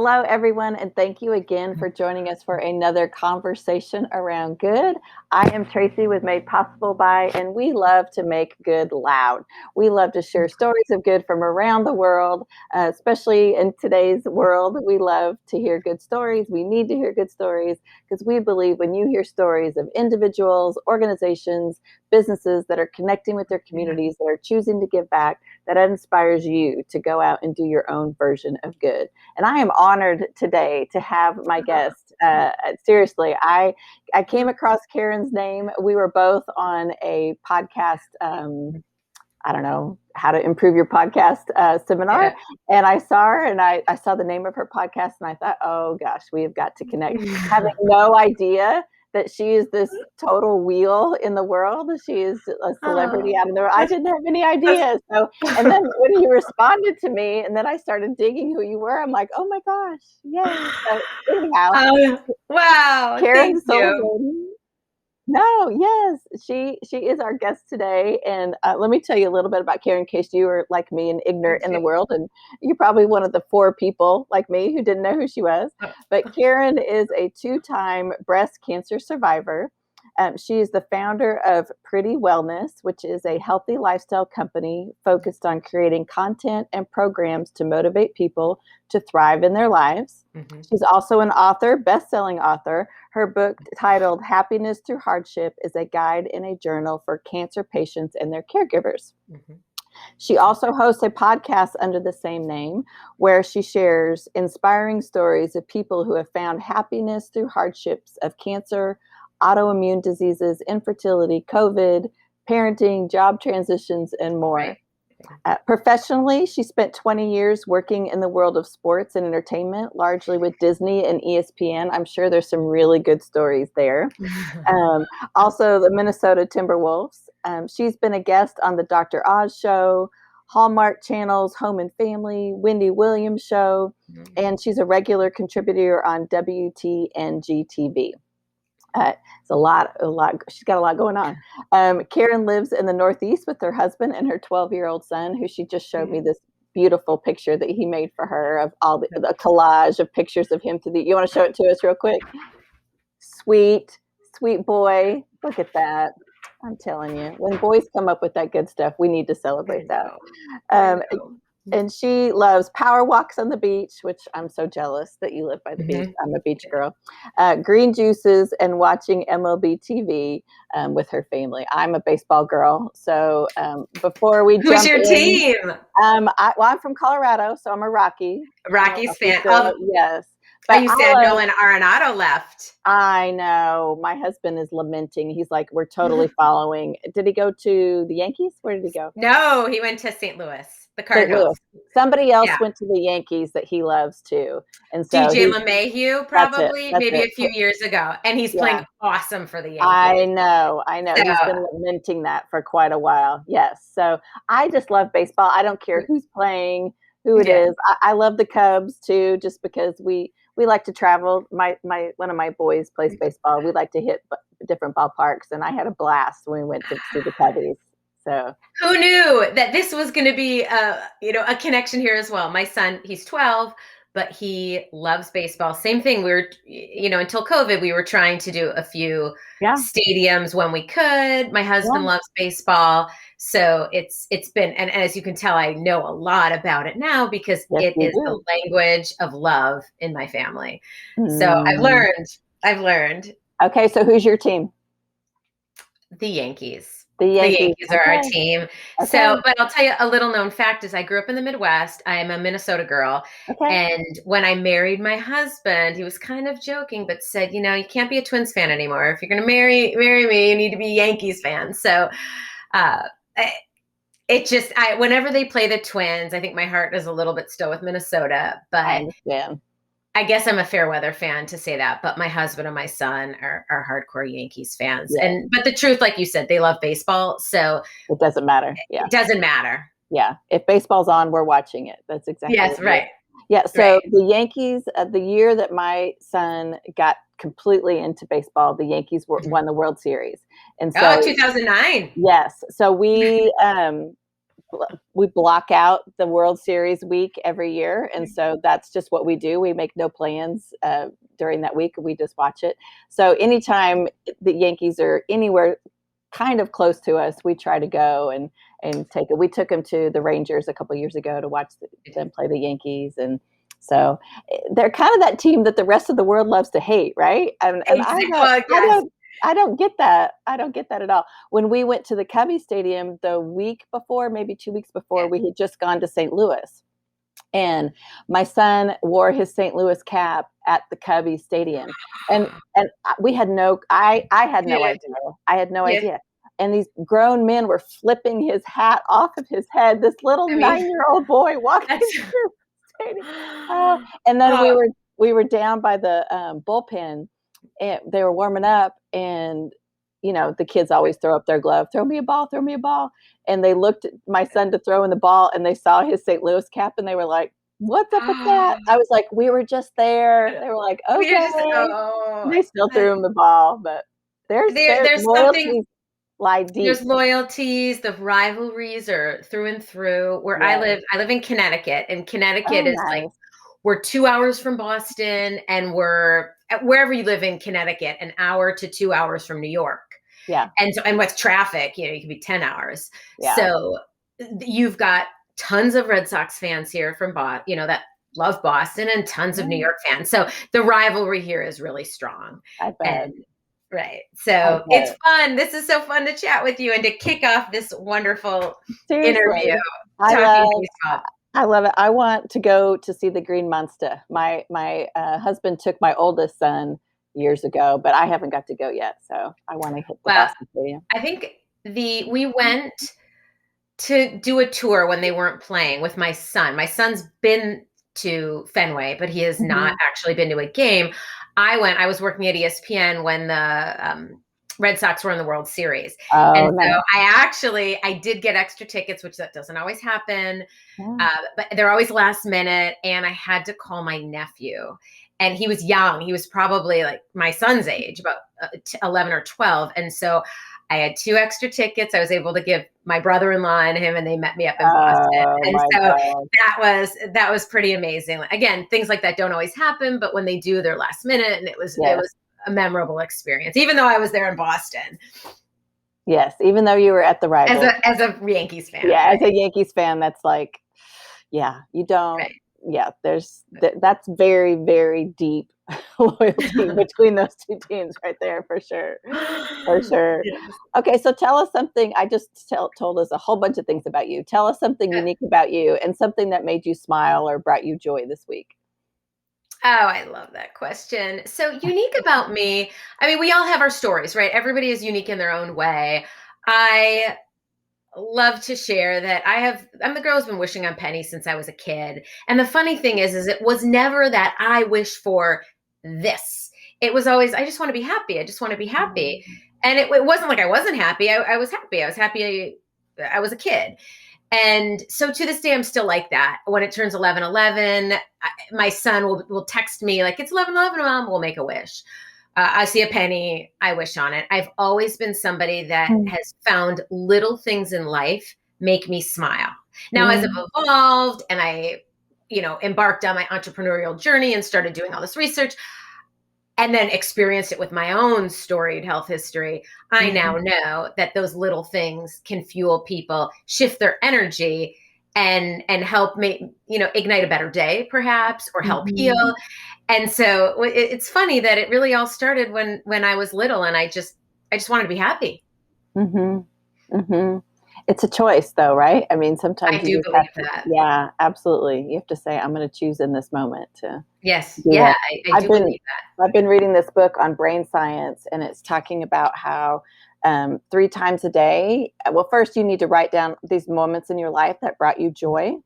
Hello, everyone, and thank you again for joining us for another conversation around good. I am Tracy with Made Possible By, and we love to make good loud. We love to share stories of good from around the world, especially in today's world. We love to hear good stories. We need to hear good stories because we believe when you hear stories of individuals, organizations, businesses that are connecting with their communities, that are choosing to give back, that inspires you to go out and do your own version of good. And I am honored today to have my guest. Seriously, I came across Caryn's name. We were both on a podcast, I don't know, how to improve your podcast seminar. Yeah. And I saw her and I saw the name of her podcast and I thought, oh gosh, we have got to connect. Having no idea that she is this total wheel in the world. She is a celebrity out of the world. I didn't have any idea. So, and then when you responded to me and then I started digging who you were, I'm like, oh my gosh, yes. So anyhow, wow. Caryn Sullivan. No, yes, she is our guest today. And let me tell you a little bit about Caryn in case you were like me and ignorant in the world. And you're probably one of the 4 people like me who didn't know who she was. But Caryn is a 2-time breast cancer survivor. She is the founder of Pretty Wellness, which is a healthy lifestyle company focused on creating content and programs to motivate people to thrive in their lives. Mm-hmm. She's also an author, best-selling author. Her book titled Happiness Through Hardship is a guide and a journal for cancer patients and their caregivers. Mm-hmm. She also hosts a podcast under the same name where she shares inspiring stories of people who have found happiness through hardships of cancer, autoimmune diseases, infertility, COVID, parenting, job transitions, and more. Professionally, she spent 20 years working in the world of sports and entertainment, largely with Disney and ESPN. I'm sure there's some really good stories there. Also, the Minnesota Timberwolves. She's been a guest on the Dr. Oz show, Hallmark Channel's Home and Family, Wendy Williams show, and she's a regular contributor on WTNG TV. It's a lot. She's got a lot going on. Caryn lives in the Northeast with her husband and her 12-year-old son, who she just showed me this beautiful picture that he made for her of all the collage of pictures of him. You want to show it to us real quick? Sweet boy. Look at that. I'm telling you, when boys come up with that good stuff, we need to celebrate that. And she loves power walks on the beach, which I'm so jealous that you live by the beach. I'm a beach girl. Green juices and watching MLB TV with her family. I'm a baseball girl. So before we Who's your team? I'm from Colorado, so I'm a Rockies fan. Yes. But Nolan Arenado left. I know. My husband is lamenting. He's like, we're totally following. Did he go to the Yankees? Where did he go? No, he went to St. Louis. The Cardinals. Somebody else went to the Yankees that he loves too. And so DJ LeMahieu probably maybe a few years ago. And he's playing awesome for the Yankees. I know. So, he's been lamenting that for quite a while. Yes. So I just love baseball. I don't care who's playing, who it is. I love the Cubs too, just because we like to travel. One of my boys plays baseball. We like to hit different ballparks, and I had a blast when we went to see the Cubbies. So who knew that this was going to be a connection here as well? My son, he's 12, but he loves baseball. Same thing. We were, until COVID, we were trying to do a few stadiums when we could. My husband loves baseball. So it's been, and as you can tell, I know a lot about it now because it is the language of love in my family. So I've learned. Okay. So who's your team? The Yankees. The Yankees are our team. Okay. So, but I'll tell you a little known fact is I grew up in the Midwest. I am a Minnesota girl. Okay. And when I married my husband, he was kind of joking, but said, you can't be a Twins fan anymore. If you're going to marry me, you need to be a Yankees fan. So, whenever they play the Twins, I think my heart is a little bit still with Minnesota, but I understand. I guess I'm a fair weather fan to say that, but my husband and my son are hardcore Yankees fans. Yeah. But the truth, like you said, they love baseball. So it doesn't matter. Yeah. It doesn't matter. Yeah. If baseball's on, we're watching it. That's exactly right. Yeah. So the Yankees, the year that my son got completely into baseball, the Yankees won the World Series. And so 2009. Yes. So we we block out the World Series week every year. And so that's just what we do. We make no plans during that week. We just watch it. So anytime the Yankees are anywhere kind of close to us, we try to go and take it. We took them to the Rangers a couple of years ago to watch them play the Yankees. And so they're kind of that team that the rest of the world loves to hate, right? And I don't get that. I don't get that at all. When we went to the Cubby Stadium the week before, maybe 2 weeks before, we had just gone to St. Louis. And my son wore his St. Louis cap at the Cubby Stadium. And we had I had no idea. I had no idea. And these grown men were flipping his hat off of his head. This little 9-year-old boy walking through the stadium. And then we were down by the bullpen, and they were warming up, and the kids always throw up their glove, throw me a ball. And they looked at my son to throw in the ball, and they saw his St. Louis cap, and they were like, what's up with that? I was like, we were just there. They were like, okay. They still threw him the ball, but there's loyalties lie deep. There's loyalties, the rivalries are through and through. Where I live in Connecticut, and Connecticut is nice. Like, we're 2 hours from Boston, and we're wherever you live in Connecticut, an hour to 2 hours from New York. Yeah. And with traffic, you can be 10 hours. Yeah. So you've got tons of Red Sox fans here from that love Boston, and tons of New York fans. So the rivalry here is really strong. I bet. Right. So it's fun. This is so fun to chat with you and to kick off this wonderful interview. I love it. I want to go to see the Green Monster. My husband took my oldest son years ago, but I haven't got to go yet. So I want to hit the Boston Stadium. I think we went to do a tour when they weren't playing with my son. My son's been to Fenway, but he has not actually been to a game. I was working at ESPN when the Red Sox were in the World Series. So I did get extra tickets, which that doesn't always happen. Yeah. But they're always last minute. And I had to call my nephew, and he was young. He was probably like my son's age, about 11 or 12. And so I had 2 extra tickets. I was able to give my brother-in-law and him, and they met me up in Boston. And so that was pretty amazing. Again, things like that don't always happen, but when they do, they're last minute. And it was a memorable experience, even though I was there in Boston. Yes, even though you were at the rival. As a Yankees fan. Yeah, right? As a Yankees fan, that's like, you don't. Right. Yeah, that's very, very deep loyalty between those two teams right there, for sure. For sure. Yes. Okay, so tell us something. I just told us a whole bunch of things about you. Tell us something unique about you, and something that made you smile or brought you joy this week. Oh, I love that question. So unique about me, I mean, we all have our stories, right? Everybody is unique in their own way. I love to share that I'm the girl who's been wishing on pennies since I was a kid. And the funny thing is it was never that I wish for this. It was always, I just want to be happy. I just want to be happy. And it wasn't like I wasn't happy. I was happy. I was happy. I was a kid. And so to this day, I'm still like that. When it turns 11/11, my son will text me like, it's 11/11, Mom, we'll make a wish. I see a penny, I wish on it. I've always been somebody that has found little things in life make me smile. Now, as I've evolved and I, embarked on my entrepreneurial journey and started doing all this research, and then experienced it with my own storied health history, I now know that those little things can fuel people, shift their energy, and help make, ignite a better day, perhaps, or help heal. And so it's funny that it really all started when I was little, and I just wanted to be happy. It's a choice, though, right? I mean, sometimes I do believe that. Yeah, absolutely. You have to say, I'm going to choose in this moment to. Yes. Yeah, I do believe that. I've been reading this book on brain science, and it's talking about how 3 times a day. Well, first you need to write down these moments in your life that brought you joy,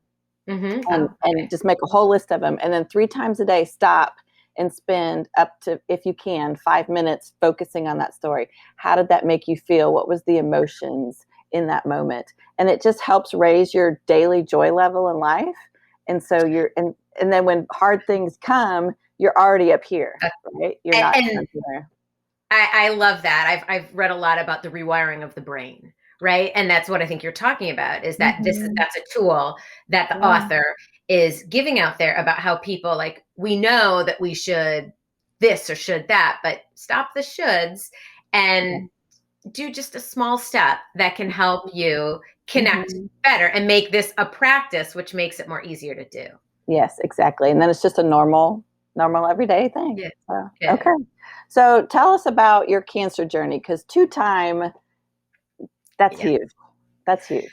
and just make a whole list of them. And then 3 times a day, stop and spend up to, if you can, 5 minutes focusing on that story. How did that make you feel? What was the emotions in that moment? And it just helps raise your daily joy level in life. And so and then when hard things come, you're already up here, right? You're not there. I love that. I've read a lot about the rewiring of the brain, right? And that's what I think you're talking about, is that Mhm. that's a tool that the Yeah. author is giving out there about how people, like, we know that we should this or should that, but stop the shoulds and Yeah. do just a small step that can help you connect Mhm. better and make this a practice, which makes it more easier to do. Yes, exactly. And then it's just a normal everyday thing. Yeah. So, Yeah. okay. So tell us about your cancer journey, because two-time, that's Yeah. huge. That's huge.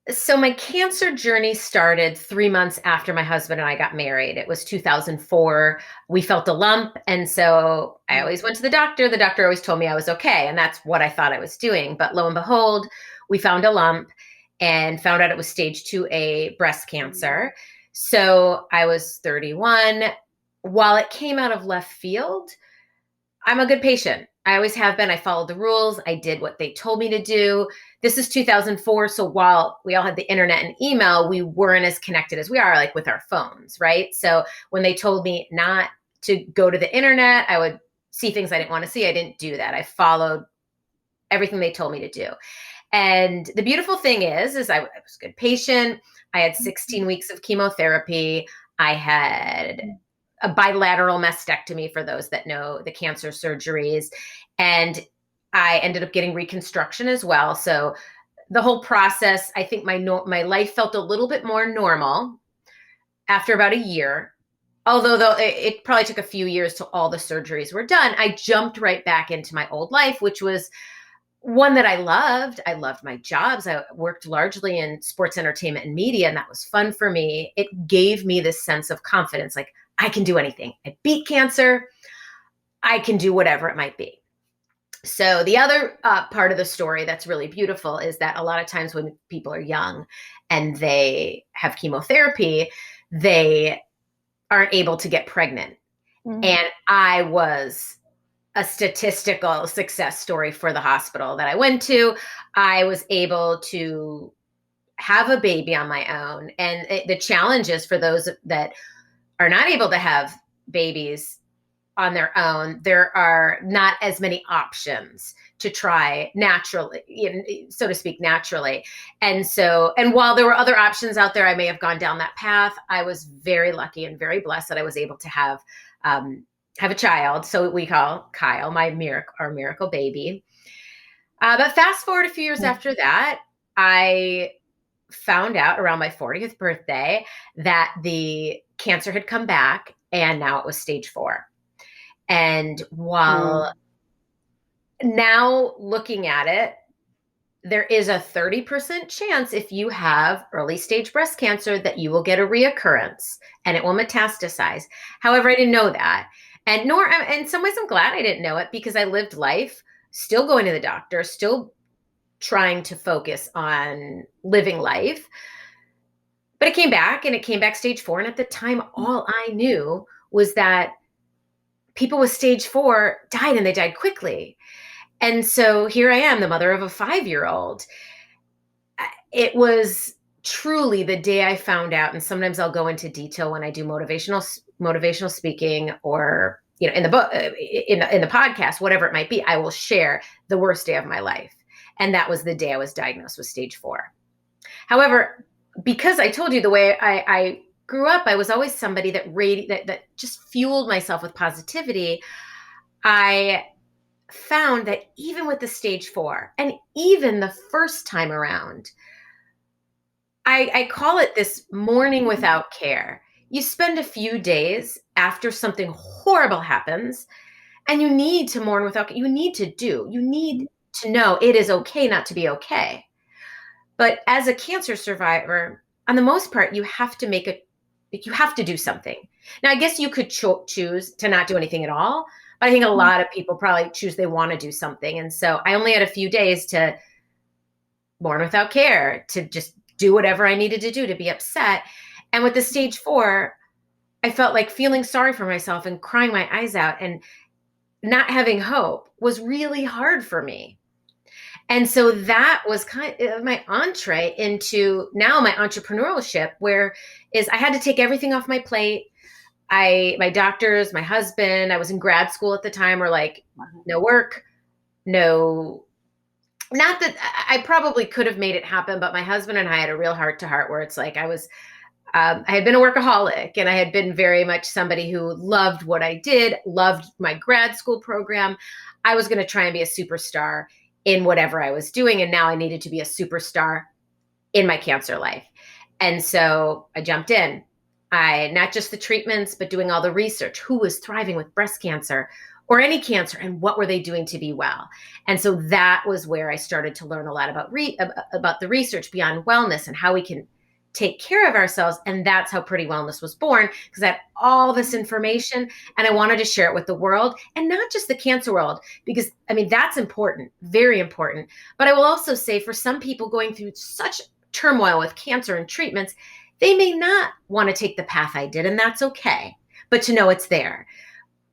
So my cancer journey started 3 months after my husband and I got married. It was 2004. We felt a lump. And so I always went to the doctor. The doctor always told me I was okay. And that's what I thought I was doing. But lo and behold, we found a lump and found out it was stage 2A breast cancer. So I was 31. While it came out of left field, I'm a good patient. I always have been. I followed the rules. I did what they told me to do. This is 2004. So while we all had the internet and email, we weren't as connected as we are, like with our phones, right? So when they told me not to go to the internet, I would see things I didn't want to see. I didn't do that. I followed everything they told me to do. And the beautiful thing is I was a good patient. I had 16 weeks of chemotherapy. I had a bilateral mastectomy, for those that know the cancer surgeries. And I ended up getting reconstruction as well. So the whole process, I think my life felt a little bit more normal after about a year. Although though it probably took a few years till all the surgeries were done, I jumped right back into my old life, which was one that I loved. I loved my jobs. I worked largely in sports entertainment and media, and that was fun for me. It gave me this sense of confidence, like I can do anything. I beat cancer. I can do whatever it might be. So the other part of the story that's really beautiful is that a lot of times when people are young and they have chemotherapy, they aren't able to get pregnant. Mm. And I was a statistical success story for the hospital that I went to. I was able to have a baby on my own. And the challenges for those that are not able to have babies on their own, there are not as many options to try naturally, so to speak, naturally. And so, and while there were other options out there, I may have gone down that path. I was very lucky and very blessed that I was able to have a child. So we call Kyle our miracle baby. But fast forward a few years after that, I found out around my 40th birthday that the cancer had come back and now it was stage 4. And while now looking at it, there is a 30% chance if you have early stage breast cancer that you will get a reoccurrence and it will metastasize. However, I didn't know that. And nor, in some ways, I'm glad I didn't know it, because I lived life still going to the doctor, still trying to focus on living life. But it came back, and it came back stage 4. And at the time, all I knew was that people with stage 4 died, and they died quickly. And so here I am, the mother of a 5-year-old. It was truly the day I found out, and sometimes I'll go into detail when I do motivational speaking, or in the book, in the podcast, whatever it might be, I will share the worst day of my life. And that was the day I was diagnosed with stage 4. However, because I told you the way I grew up, I was always somebody that just fueled myself with positivity. I found that even with the stage 4, and even the first time around, I call it this mourning without care. You spend a few days after something horrible happens, and you need to mourn without, you need to know it is okay not to be okay. But as a cancer survivor, on the most part, you have to do something. Now, I guess you could choose to not do anything at all, but I think a lot of people probably choose they want to do something. And so I only had a few days to mourn without care, to just do whatever I needed to do to be upset. And with the stage 4, I felt like feeling sorry for myself and crying my eyes out, and not having hope was really hard for me. And so that was kind of my entree into now my entrepreneurship, where is I had to take everything off my plate. My doctors, my husband, I was in grad school at the time, were like, no work, no not that I probably could have made it happen, but my husband and I had a real heart to heart where it's like I had been a workaholic and I had been very much somebody who loved what I did, loved my grad school program. I was going to try and be a superstar in whatever I was doing. And now I needed to be a superstar in my cancer life. And so I jumped in. Not just the treatments, but doing all the research. Who was thriving with breast cancer or any cancer, and what were they doing to be well? And so that was where I started to learn a lot about the research beyond wellness and how we can take care of ourselves. And that's how Pretty Wellness was born, because I had all this information and I wanted to share it with the world, and not just the cancer world, because I mean, that's important, very important. But I will also say, for some people going through such turmoil with cancer and treatments, they may not want to take the path I did, and that's okay. But to know it's there.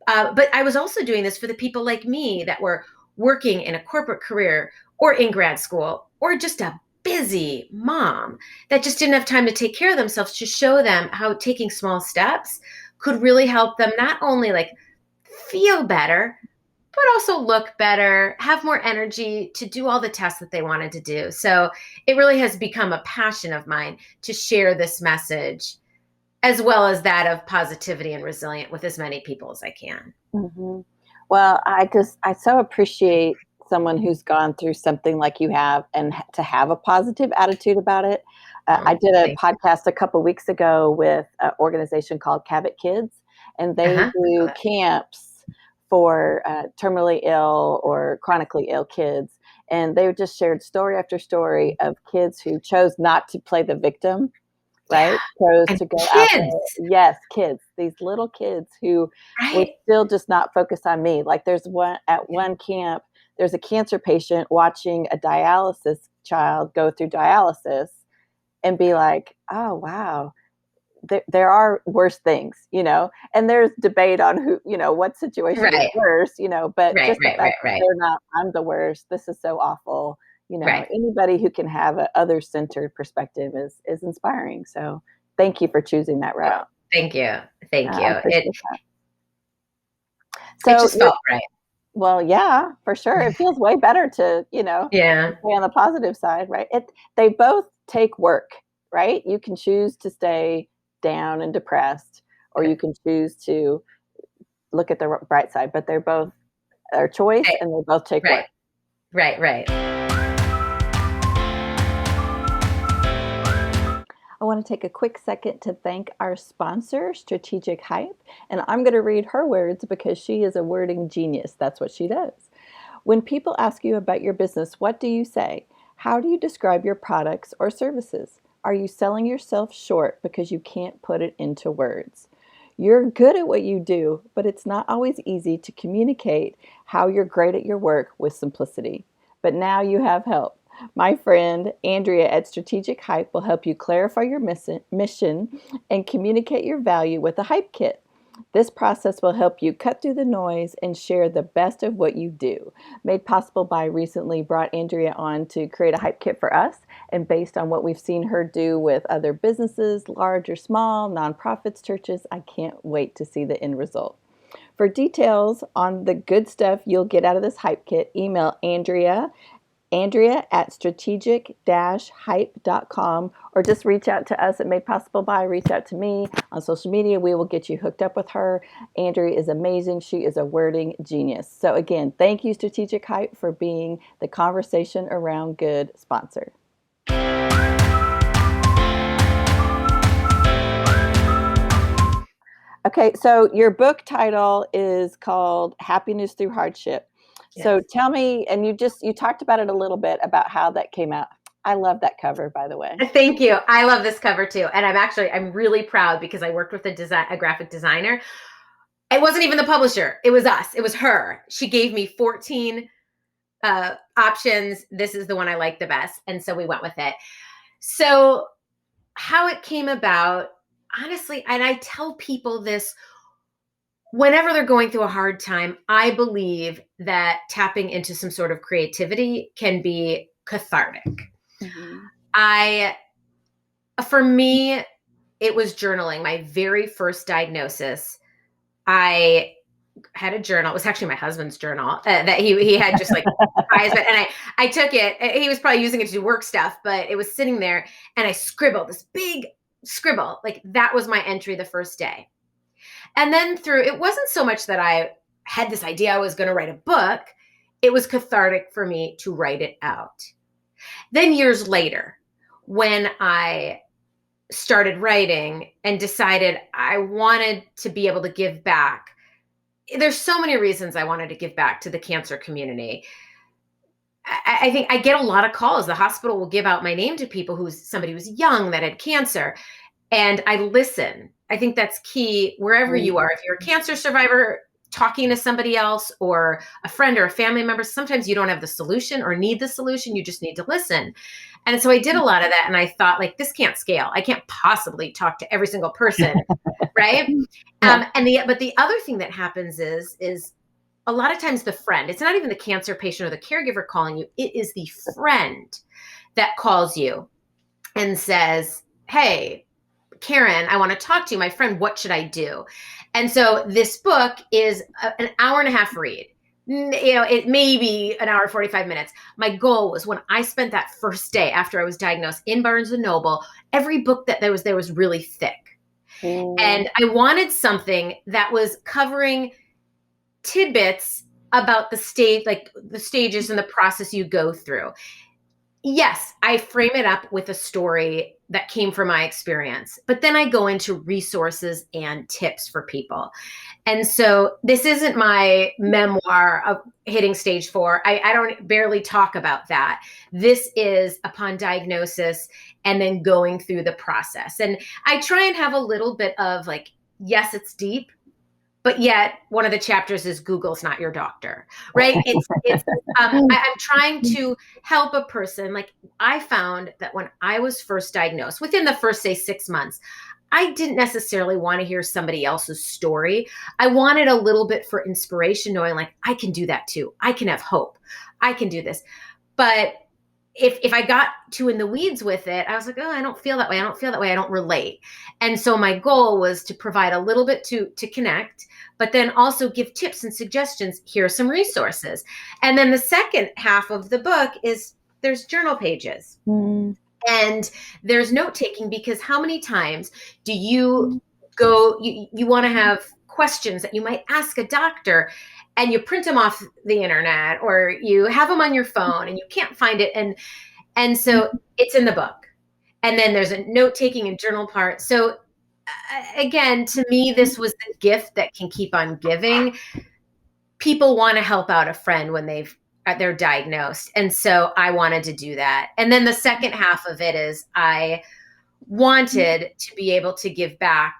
But I was also doing this for the people like me that were working in a corporate career or in grad school, or just a busy mom that just didn't have time to take care of themselves, to show them how taking small steps could really help them not only like feel better, but also look better, have more energy to do all the tests that they wanted to do. So it really has become a passion of mine to share this message, as well as that of positivity and resilient, with as many people as I can. Mm-hmm. Well, I so appreciate someone who's gone through something like you have, and to have a positive attitude about it. I did a podcast a couple weeks ago with an organization called Cabot Kids, and they do camps for terminally ill or chronically ill kids. And they just shared story after story of kids who chose not to play the victim, right? Chose to go out there. Yes, kids, these little kids who would still just not focus on me. Like there's one camp, there's a cancer patient watching a dialysis child go through dialysis and be like, oh, wow, there are worse things, and there's debate on who, what situation is worse, but just the fact that they're not, I'm the worst, this is so awful. Anybody who can have an other-centered perspective is inspiring. So thank you for choosing that route. Thank you. It just felt right. Well, yeah, for sure. It feels way better to, stay on the positive side, right? They both take work, right? You can choose to stay down and depressed, or you can choose to look at the bright side, but they're both our choice, and they both take work. Right. I want to take a quick second to thank our sponsor, Strategic Hype, and I'm going to read her words because she is a wording genius. That's what she does. When people ask you about your business, what do you say? How do you describe your products or services? Are you selling yourself short because you can't put it into words? You're good at what you do, but it's not always easy to communicate how you're great at your work with simplicity. But now you have help. My friend Andrea at Strategic Hype will help you clarify your mission and communicate your value with a hype kit. This process will help you cut through the noise and share the best of what you do. Made possible by recently brought Andrea on to create a hype kit for us, and based on what we've seen her do with other businesses, large or small, nonprofits, churches, I can't wait to see the end result. For details on the good stuff you'll get out of this hype kit, email Andrea at strategic-hype.com, or just reach out to us at Made Possible By. Reach out to me on social media. We will get you hooked up with her. Andrea is amazing. She is a wording genius. So again, thank you, Strategic Hype, for being the conversation around good sponsor. Okay, so your book title is called Happiness Through Hardship. Yes. So tell me, and you talked about it a little bit, about how that came out. I love that cover, by the way. Thank you. I love this cover too. And I'm really proud because I worked with a graphic designer. It wasn't even the publisher. It was us. It was her. She gave me 14 options. This is the one I liked the best. And so we went with it. So how it came about, honestly, and I tell people this whenever they're going through a hard time, I believe that tapping into some sort of creativity can be cathartic. Mm-hmm. For me, it was journaling. My very first diagnosis, I had a journal. It was actually my husband's journal that he had just like surprised it. And I took it. He was probably using it to do work stuff, but it was sitting there and I scribbled this big scribble. Like that was my entry the first day. And then it wasn't so much that I had this idea I was going to write a book. It was cathartic for me to write it out. Then years later, when I started writing and decided I wanted to be able to give back, there's so many reasons I wanted to give back to the cancer community. I think I get a lot of calls. The hospital will give out my name to people somebody who's young that had cancer, and I listen. I think that's key wherever you are. If you're a cancer survivor, talking to somebody else or a friend or a family member, sometimes you don't have the solution or need the solution. You just need to listen. And so I did a lot of that. And I thought, like, this can't scale. I can't possibly talk to every single person. Right. Yeah. But the other thing that happens is a lot of times the friend, it's not even the cancer patient or the caregiver calling you. It is the friend that calls you and says, hey, Caryn, I want to talk to you. My friend, what should I do? And so this book is an hour and a half read. It may be an hour, 45 minutes. My goal was when I spent that first day after I was diagnosed in Barnes & Noble, every book that there was really thick. And I wanted something that was covering tidbits about the stages and the process you go through. Yes, I frame it up with a story that came from my experience, but then I go into resources and tips for people. And so this isn't my memoir of hitting stage 4. I don't barely talk about that. This is upon diagnosis and then going through the process. And I try and have a little bit of like, yes, it's deep, but yet one of the chapters is Google's not your doctor, right? I'm trying to help a person. Like I found that when I was first diagnosed, within the first, say, 6 months, I didn't necessarily want to hear somebody else's story. I wanted a little bit for inspiration, knowing like, I can do that too. I can have hope. I can do this. But if I got too in the weeds with it, I was like, oh, I don't feel that way. I don't feel that way. I don't relate. And so my goal was to provide a little bit to connect, but then also give tips and suggestions. Here are some resources. And then the second half of the book is there's journal pages. And there's note taking, because how many times do you go, you want to have questions that you might ask a doctor, and you print them off the internet or you have them on your phone and you can't find it. And so it's in the book. And then there's a note taking and journal part. So again, to me, this was the gift that can keep on giving. People want to help out a friend when they're diagnosed. And so I wanted to do that. And then the second half of it is I wanted to be able to give back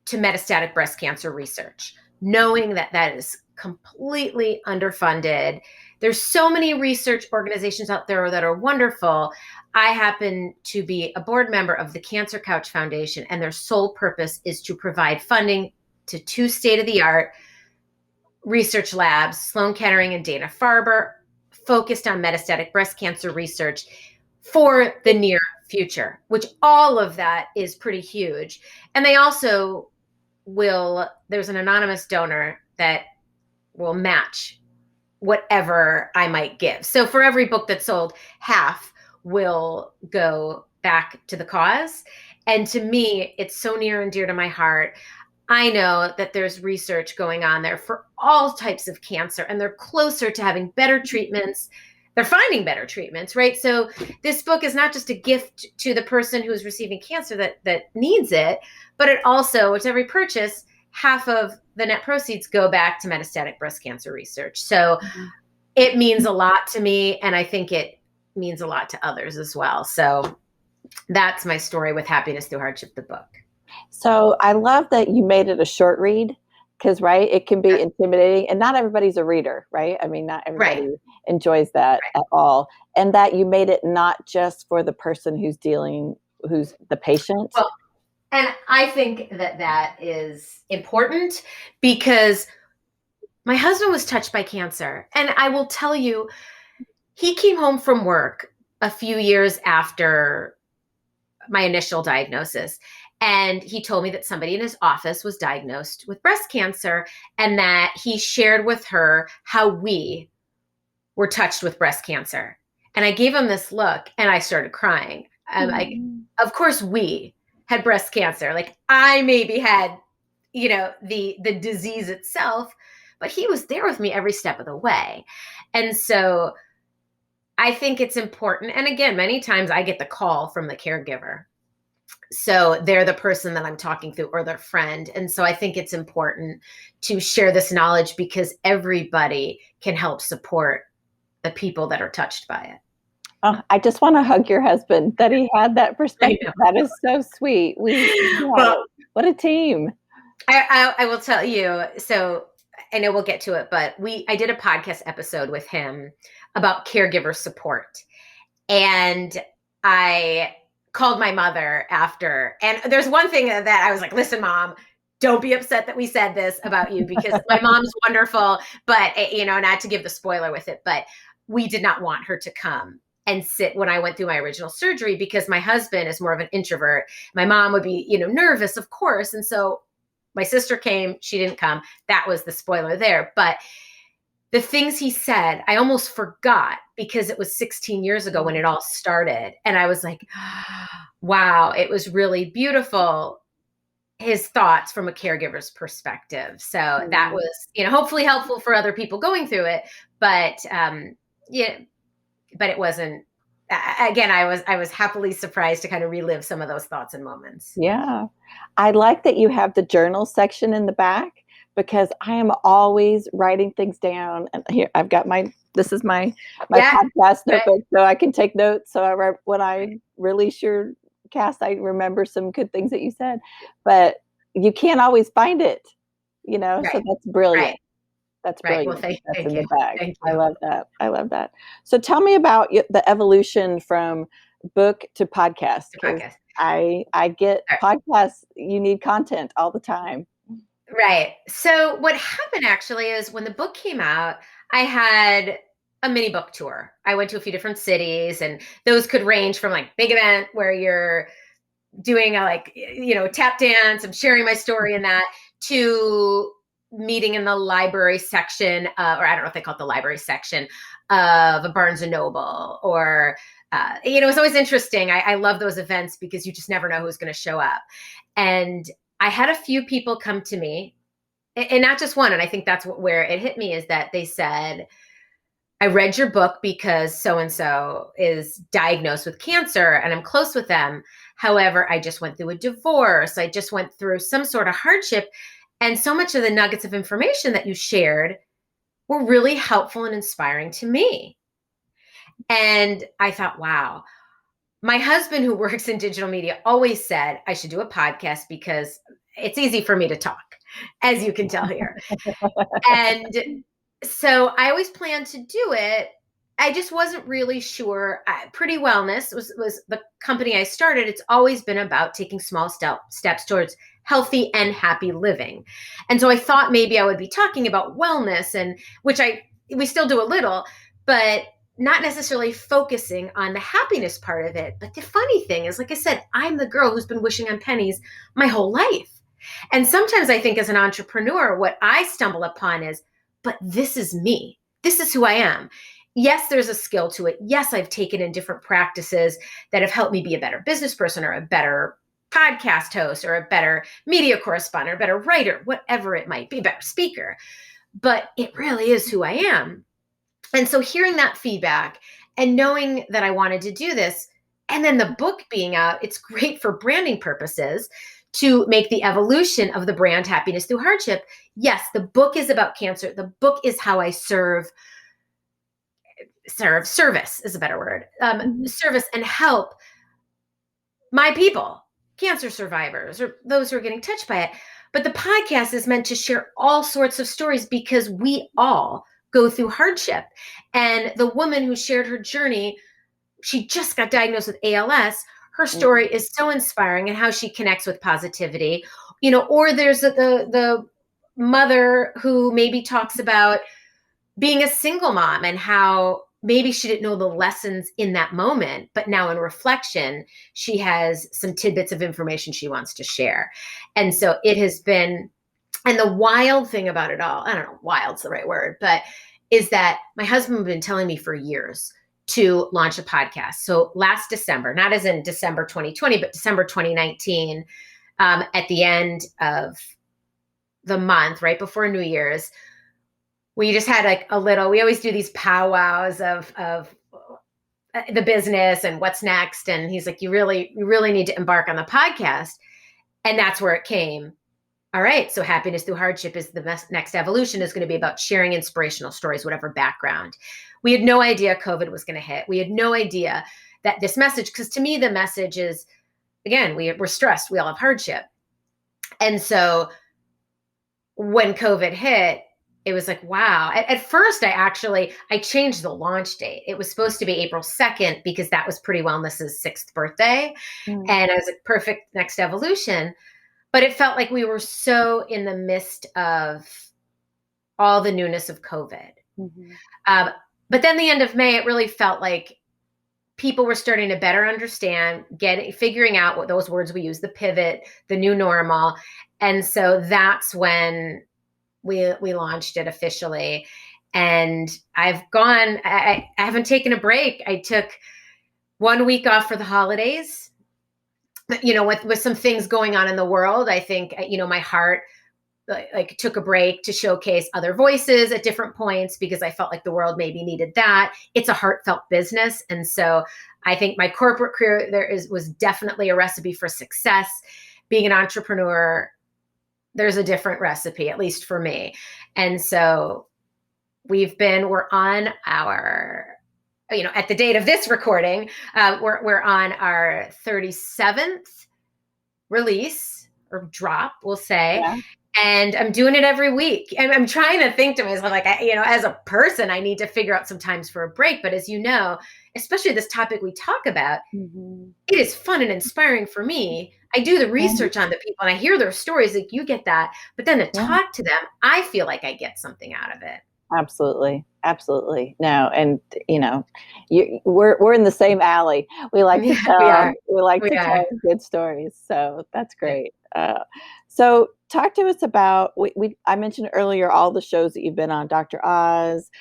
to metastatic breast cancer research, knowing that is completely underfunded. There's so many research organizations out there that are wonderful. I happen to be a board member of the Cancer Couch Foundation, and their sole purpose is to provide funding to 2 state-of-the-art research labs, Sloan Kettering and Dana-Farber, focused on metastatic breast cancer research for the near future, which all of that is pretty huge. And they also there's an anonymous donor that will match whatever I might give. So for every book that's sold, half will go back to the cause. And to me, it's so near and dear to my heart. I know that there's research going on there for all types of cancer, and they're closer to having better treatments. They're finding better treatments, right? So this book is not just a gift to the person who's receiving cancer that needs it, but it also, with every purchase, half of the net proceeds go back to metastatic breast cancer research. So it means a lot to me, and I think it means a lot to others as well. So that's my story with Happiness Through Hardship, the book. So I love that you made it a short read, because, right, it can be intimidating, and not everybody's a reader, right? I mean, not everybody enjoys that at all. And that you made it not just for the person who's the patient. Well, and I think that is important, because my husband was touched by cancer. And I will tell you, he came home from work a few years after my initial diagnosis. And he told me that somebody in his office was diagnosed with breast cancer and that he shared with her how we were touched with breast cancer. And I gave him this look and I started crying. Of course, we had breast cancer. Like I maybe had, the disease itself, but he was there with me every step of the way. And so I think it's important. And again, many times I get the call from the caregiver. So they're the person that I'm talking through or their friend. And so I think it's important to share this knowledge because everybody can help support the people that are touched by it. Oh, I just want to hug your husband that he had that perspective. That is so sweet. What a team. I will tell you. So I know we'll get to it, but I did a podcast episode with him about caregiver support. And I called my mother after. And there's one thing that I was like, listen, Mom, don't be upset that we said this about you because my mom's wonderful, but, not to give the spoiler with it, but we did not want her to come and sit when I went through my original surgery because my husband is more of an introvert. My mom would be, nervous, of course. And so my sister came, she didn't come. That was the spoiler there. But the things he said, I almost forgot because it was 16 years ago when it all started. And I was like, wow, it was really beautiful. His thoughts from a caregiver's perspective. So that was, hopefully helpful for other people going through it. But but it wasn't, again, I was happily surprised to kind of relive some of those thoughts and moments. Yeah. I like that you have the journal section in the back because I am always writing things down. And here I've got this is my podcast notebook, so I can take notes. So when I release your cast, I remember some good things that you said, but you can't always find it, so that's brilliant. Right. That's brilliant. Well, thank in you. The bag. Thank you. I love that. So tell me about the evolution from book to podcast. I get podcasts. You need content all the time. Right. So what happened actually is when the book came out, I had a mini book tour. I went to a few different cities, and those could range from like big event where you're doing a tap dance and sharing my story and that to meeting in the library section, or I don't know if they call it the library section of a Barnes and Noble, or it's always interesting. I love those events because you just never know who's going to show up. And I had a few people come to me, and not just one. And I think that's where it hit me is that they said, I read your book because so-and-so is diagnosed with cancer and I'm close with them. However, I just went through a divorce. I just went through some sort of hardship. And so much of the nuggets of information that you shared were really helpful and inspiring to me. And I thought, wow, my husband who works in digital media always said I should do a podcast because it's easy for me to talk, as you can tell here. And so I always planned to do it. I just wasn't really sure. Pretty Wellness was the company I started. It's always been about taking small steps towards healthy and happy living. And so I thought maybe I would be talking about wellness, and which we still do a little, but not necessarily focusing on the happiness part of it. But the funny thing is, like I said, I'm the girl who's been wishing on pennies my whole life. And sometimes I think as an entrepreneur, what I stumble upon is, but this is me. This is who I am. Yes, there's a skill to it. Yes, I've taken in different practices that have helped me be a better business person or a better podcast host or a better media correspondent or a better writer, whatever it might be, a better speaker. But it really is who I am. And so hearing that feedback and knowing that I wanted to do this, and then the book being out, it's great for branding purposes to make the evolution of the brand Happiness Through Hardship. Yes, the book is about cancer. The book is how I service is a better word, service and help my people, cancer survivors, or those who are getting touched by it. But the podcast is meant to share all sorts of stories because we all go through hardship. And the woman who shared her journey, she just got diagnosed with ALS. Her story is so inspiring and how she connects with positivity, or there's the mother who maybe talks about being a single mom and how maybe she didn't know the lessons in that moment, but now in reflection, she has some tidbits of information she wants to share. And so it has been, and the wild thing about it all, I don't know, wild's the right word, but is that my husband has been telling me for years to launch a podcast. So last December, not as in December 2020, but December 2019, at the end of the month, right before New Year's, we just had like we always do these powwows of the business and what's next. And he's like, you really need to embark on the podcast. And that's where it came. All right. So Happiness Through Hardship is the next evolution, is going to be about sharing inspirational stories, whatever background. We had no idea COVID was going to hit. We had no idea that this message, because to me, the message is, again, we're stressed. We all have hardship. And so when COVID hit, it was like, wow. At first, I changed the launch date. It was supposed to be April 2nd because that was Pretty Wellness's 6th birthday. Mm. And I was like, perfect next evolution. But it felt like we were so in the midst of all the newness of COVID. Mm-hmm. But then the end of May, it really felt like people were starting to better understand, figuring out what those words we use, the pivot, the new normal. And so that's when we launched it officially. And I haven't taken a break. I took 1 week off for the holidays, with some things going on in the world. I think, my heart like took a break to showcase other voices at different points, because I felt like the world maybe needed that. It's a heartfelt business. And so I think my corporate career was definitely a recipe for success. Being an entrepreneur, there's a different recipe, at least for me. And so we're on our, at the date of this recording, we're on our 37th release or drop, we'll say. Yeah. And I'm doing it every week. And I'm trying to think to myself, like, as a person, I need to figure out some times for a break. But as you know, especially this topic we talk about, mm-hmm. It is fun and inspiring for me. I do the research on the people and I hear their stories, like you get that. But then to talk to them, I feel like I get something out of it. Absolutely. Absolutely. No. And, we're in the same alley. We like to tell good stories. So that's great. So talk to us about, I mentioned earlier, all the shows that you've been on, Dr. Oz,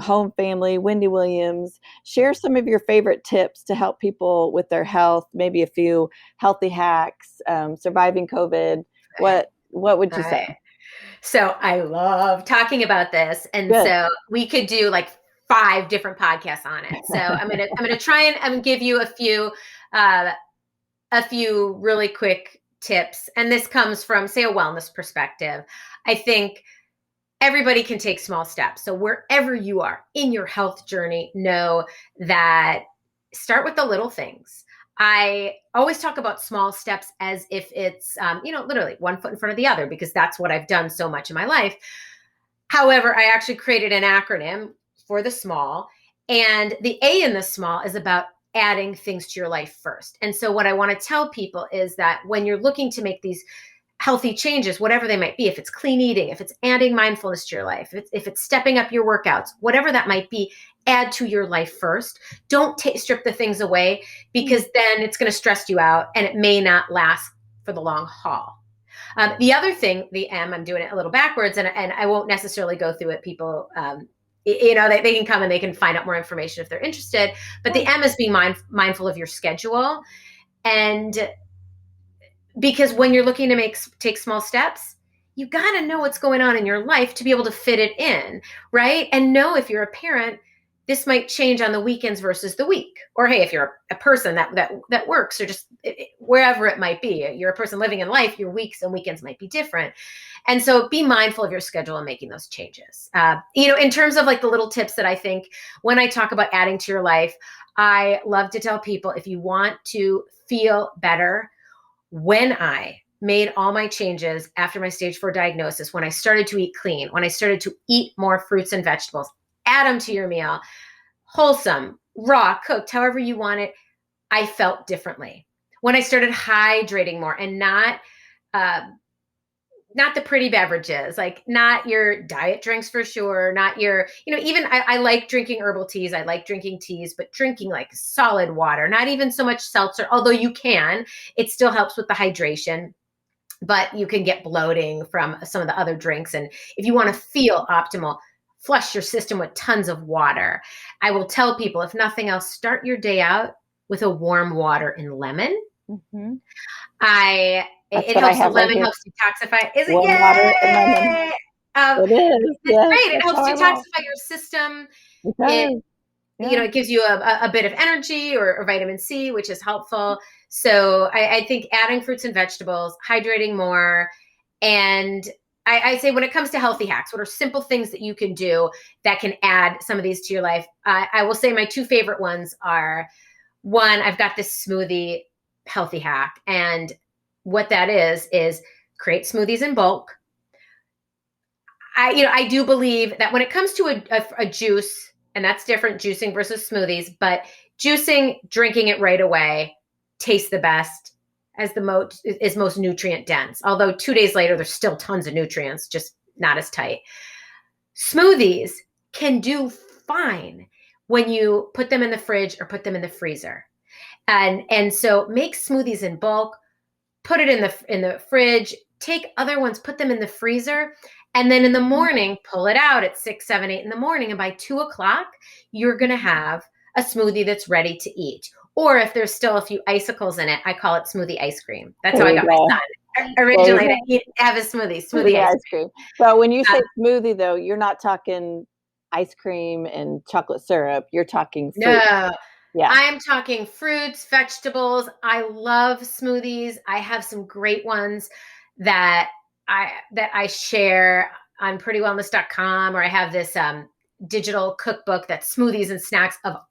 Home Family, Wendy Williams. Share some of your favorite tips to help people with their health, maybe a few healthy hacks, surviving COVID. What would you say? So I love talking about this. And so we could do like 5 different podcasts on it. So I'm going to try and give you a few really quick tips. And this comes from, say, a wellness perspective. I think everybody can take small steps. So wherever you are in your health journey, know that start with the little things. I always talk about small steps as if it's, literally one foot in front of the other, because that's what I've done so much in my life. However, I actually created an acronym for the small, and the A in the small is about adding things to your life first. And so what I want to tell people is that when you're looking to make these healthy changes, whatever they might be, if it's clean eating, if it's adding mindfulness to your life, if it's stepping up your workouts, whatever that might be, add to your life first. Don't strip the things away, because then it's going to stress you out and it may not last for the long haul. The other thing, the M, I'm doing it a little backwards, and I won't necessarily go through it. People, they can come and they can find out more information if they're interested. But the M is being mindful of your schedule. And because when you're looking to take small steps, you got to know what's going on in your life to be able to fit it in, right? And know if you're a parent, this might change on the weekends versus the week. Or hey, if you're a person that works, or just wherever it might be, you're a person living in life, your weeks and weekends might be different. And so be mindful of your schedule and making those changes. In terms of like the little tips that I think when I talk about adding to your life, I love to tell people, if you want to feel better, when I made all my changes after my stage 4 diagnosis, when I started to eat clean, when I started to eat more fruits and vegetables, add them to your meal, wholesome, raw, cooked, however you want it, I felt differently. When I started hydrating more and not not the pretty beverages, like not your diet drinks for sure, not your, even I like drinking herbal teas. I like drinking teas, but drinking like solid water, not even so much seltzer, although you can, it still helps with the hydration, but you can get bloating from some of the other drinks. And if you want to feel optimal, flush your system with tons of water. I will tell people, if nothing else, start your day out with a warm water and lemon. Mm-hmm. It helps. The lemon helps detoxify. Is it? Warm water and lemon. It is. It's Yes, great. It helps detoxify your system. It does. It gives you a bit of energy or vitamin C, which is helpful. So I think adding fruits and vegetables, hydrating more, and I say when it comes to healthy hacks, what are simple things that you can do that can add some of these to your life? I will say my two favorite ones are, one, I've got this smoothie healthy hack. And what that is create smoothies in bulk. I do believe that when it comes to a juice, and that's different, juicing versus smoothies, but juicing, drinking it right away, tastes the best, as is most nutrient dense. Although 2 days later, there's still tons of nutrients, just not as tight. Smoothies can do fine when you put them in the fridge or put them in the freezer. And so make smoothies in bulk, put it in the fridge, take other ones, put them in the freezer. And then in the morning, pull it out at 6, 7, 8 in the morning. And by 2 o'clock, you're going to have a smoothie that's ready to eat. Or if there's still a few icicles in it, I call it smoothie ice cream. That's how I got my son originally to have a smoothie ice cream. But when you say smoothie, though, you're not talking ice cream and chocolate syrup. You're talking fruit. No. Yeah. I'm talking fruits, vegetables. I love smoothies. I have some great ones that I share on prettywellness.com, or I have this digital cookbook that's smoothies and snacks of